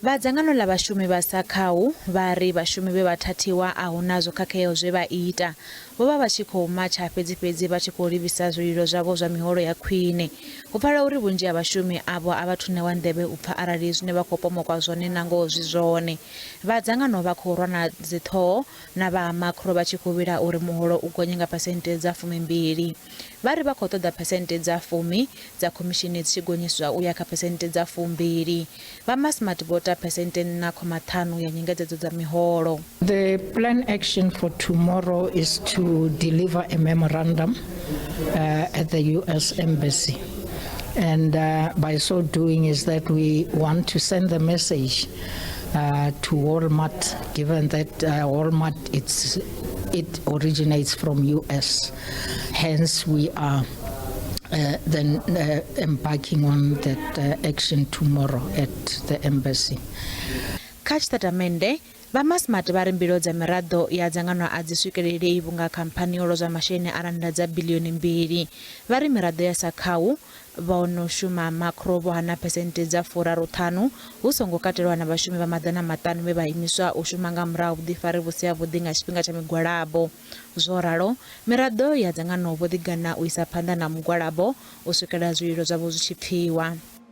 Vha dzangano la vhashumi vha Saccawu vhari vhashumi vhe vha thathiwa a huna zwo khakheaho zwe vha ita, vho vha tshi khou matsha fhedzi vha tshi khou livhisa zwililo zwavho zwa miholo ya khwine. Hu pfala uri vhunzhi ha vhashumi avho a vha thunewa nḓevhe u pfa arali zwine vha khou pomokwa zwone na ngoho zwi zwone. Vha dzangano vha khou rwa na dziṱhoho na vha Makro vha tshi khou vhila uri muholo u gonye nga phesenthe dza 12. Vhari vha khou ṱoḓa phesenthe dza 10 dza khomishini dzi tshi gonyiswa u ya kha phesenthe dza 2. Vha Smart vota phesenthe 4.5 ya nyengedzedzo dza miholo. The plan action for tomorrow is to deliver a memorandum at the US Embassy. And by so doing is that we want to send the message to Walmart, given that Walmart it originates from US. Hence we are then embarking on that action tomorrow at the embassy. Catering Vha Smart vha ri mbilo dza miraḓo ya dzangano a dzi swikelelei vhunga khamphani yo lozwa masheleni a rannda dza biḽioni 2. Vha ri miraḓo ya Saccawu vha no shuma Makro vho hana phesenthe dza 4.5 hu songo katelwa na vhashumi vha maḓana maṱanu vhe vha imiswa u shuma nga murahu vhuḓifari vhu si havhuḓi nga tshifhinga tsha migwalabo. Zwo ralo miraḓo ya dzangano vho ḓigana u isa phanḓa na mugwalabo u swikela zwililo zwavho zwi tshi pfiwa.